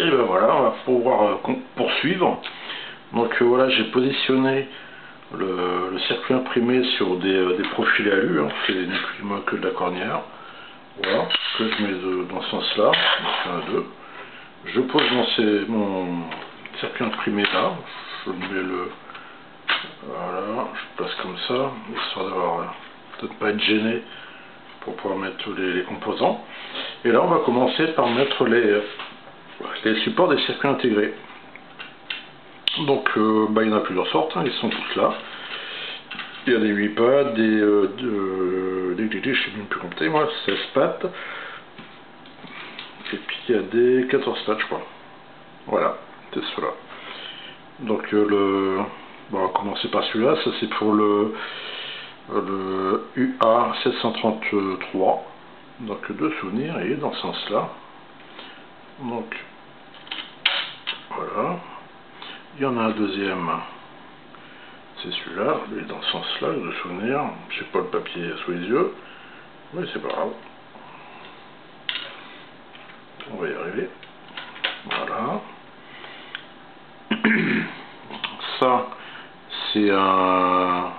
Et ben voilà, on va pouvoir poursuivre. Donc voilà, j'ai positionné le circuit imprimé sur des profils alu, hein, c'est ni plus ni moins que de la cornière. Voilà, que je mets dans ce sens-là, donc 1, 2. Je pose mon circuit imprimé là, je mets voilà, je place comme ça, histoire d'avoir peut-être pas être gêné pour pouvoir mettre les composants. Et là on va commencer par mettre les supports des circuits intégrés. Donc il y en a plusieurs sortes, hein, ils sont tous là. Il y a des 8 pattes, je sais même plus compter moi, 16 pattes. Et puis il y a des 14 pattes je crois. Voilà, c'est cela. Donc on va commencer par celui-là, ça c'est pour le UA 733. Donc de souvenirs, et dans ce sens-là. Donc voilà. Il y en a un deuxième. C'est celui-là, lui dans ce sens-là, de souvenir. Je n'ai pas le papier sous les yeux, mais c'est pas grave. On va y arriver. Voilà. Ça, c'est un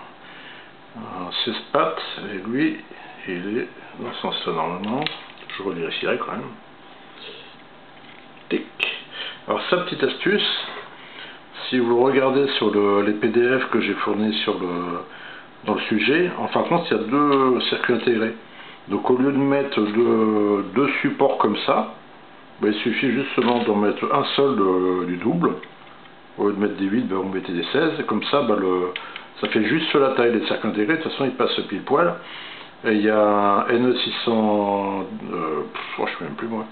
16 pattes, et lui, il est dans ce sens-là normalement. Je revérifierai quand même. Tic. Alors, sa petite astuce, si vous regardez sur les PDF que j'ai fournis dans le sujet, en fin de compte, il y a 2 circuits intégrés. Donc au lieu de mettre deux supports comme ça, il suffit justement d'en mettre un seul du double. Au lieu de mettre des 8, vous mettez des 16. Et comme ça, ça fait juste la taille des circuits intégrés. De toute façon, ils passent pile poil. Et il y a un N600, je ne sais même plus moi,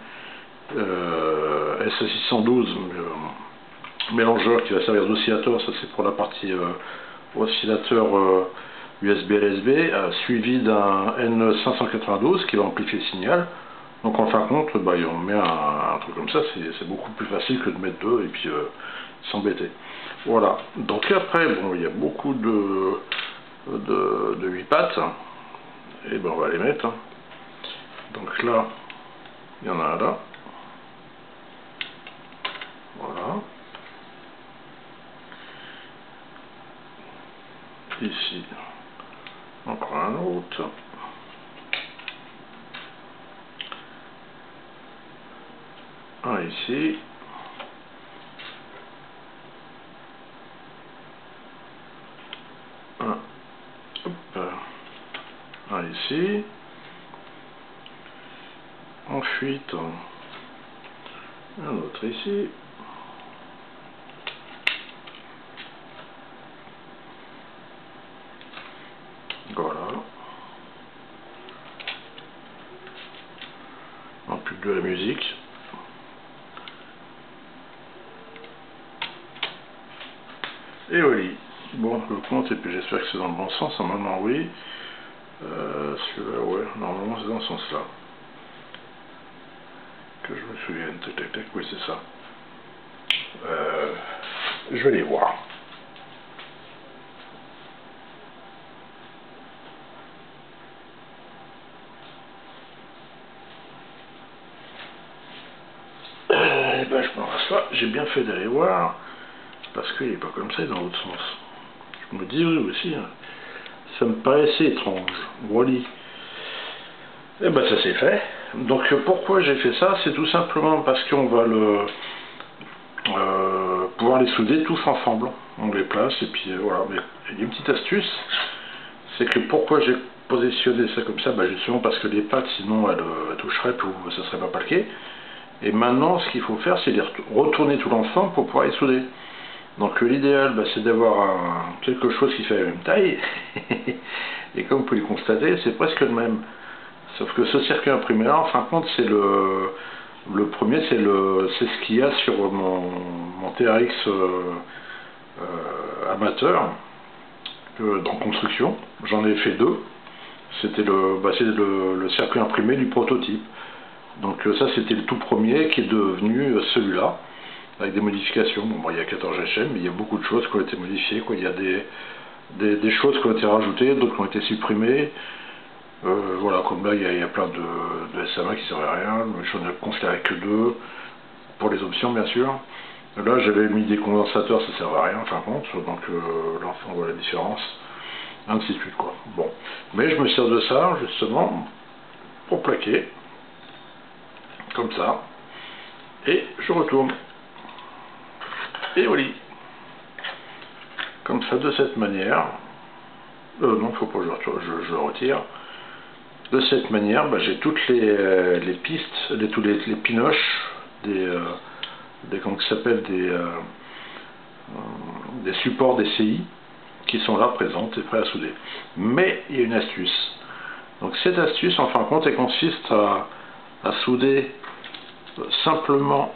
S612. Mélangeur qui va servir d'oscillateur, ça c'est pour la partie oscillateur USB LSB, suivi d'un N592 qui va amplifier le signal. Donc en fin de compte, on met un truc comme ça, c'est beaucoup plus facile que de mettre 2 et puis s'embêter. Voilà, donc après, il y a beaucoup de 8 pattes, et on va les mettre. Donc là, il y en a un là. Voilà. Ici, encore un autre. Un ici. Un ici. Ensuite, un autre ici. Voilà. En plus de la musique. Et oui. Bon, le compte, et puis j'espère que c'est dans le bon sens. Normalement, oui. Celui-là, ouais, normalement, c'est dans ce sens-là. Que je me souvienne. Tac, tac, tac. Oui, c'est ça. Je vais les voir. Je me rassois, j'ai bien fait d'aller voir, parce qu'il n'est pas comme ça, il est dans l'autre sens. Je me dis, oui aussi, hein, ça me paraissait étrange. Voilà. Et ça c'est fait. Donc pourquoi j'ai fait ça? C'est tout simplement parce qu'on va pouvoir les souder tous ensemble. On les place, et puis voilà. Mais il y a une petite astuce, c'est que pourquoi j'ai positionné ça comme ça? Justement parce que les pattes, sinon elles toucheraient, puis ça ne serait pas palqué. Et maintenant, ce qu'il faut faire, c'est les retourner tout l'ensemble pour pouvoir les souder. Donc l'idéal, c'est d'avoir quelque chose qui fait la même taille. Et comme vous pouvez le constater, c'est presque le même. Sauf que ce circuit imprimé là, en fin de compte, c'est le premier, c'est ce qu'il y a sur mon TRX amateur dans construction. J'en ai fait 2. C'était le circuit imprimé du prototype. Donc ça c'était le tout premier qui est devenu celui-là, avec des modifications. Il y a 14 GHM, mais il y a beaucoup de choses qui ont été modifiées, quoi. Il y a des choses qui ont été rajoutées, d'autres qui ont été supprimées. Voilà, comme là il y a plein de SMA qui ne servaient à rien, j'en ai considéré que 2. pour les options bien sûr. Là j'avais mis des condensateurs, ça sert à rien en fin de compte, donc là on voit la différence, ainsi de suite quoi. Bon, mais je me sers de ça justement pour plaquer, comme ça, et je retourne, et voilà, comme ça de cette manière, non faut pas que je retire, de cette manière bah, j'ai toutes les pistes, les pinoches, comment ça s'appelle, des supports DCI qui sont là présentes et prêts à souder. Mais il y a une astuce. Donc cette astuce en fin de compte elle consiste à souder simplement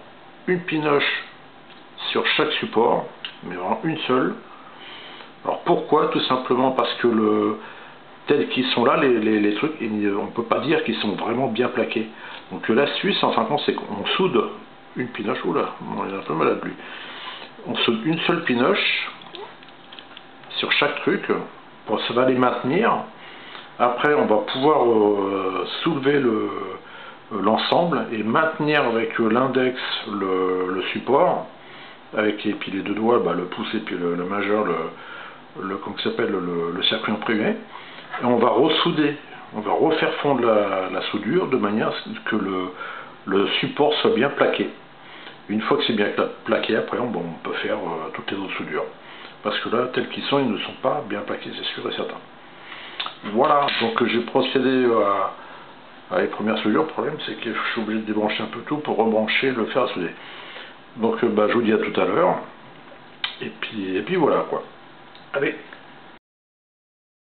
une pinoche sur chaque support, mais vraiment une seule. Alors pourquoi? Tout simplement parce que tels qu'ils sont là, les trucs, on ne peut pas dire qu'ils sont vraiment bien plaqués. Donc l'astuce en fin de compte c'est qu'on soude une pinoche, oula, on est un peu malade lui. On soude une seule pinoche sur chaque truc, ça va les maintenir. Après on va pouvoir soulever l'ensemble et maintenir avec l'index le support, avec puis les deux doigts, bah, le pouce et puis le majeur, comment ça s'appelle, le circuit imprimé. Et on va ressouder, on va refaire fondre la soudure de manière à ce que le support soit bien plaqué. Une fois que c'est bien plaqué, après on peut faire toutes les autres soudures. Parce que là, tels qu'ils sont, ils ne sont pas bien plaqués, c'est sûr et certain. Voilà, donc j'ai procédé à les premières soudures. Le problème, c'est que je suis obligé de débrancher un peu tout pour rebrancher le fer à souder. Donc bah, je vous dis à tout à l'heure. Et puis voilà quoi. Allez.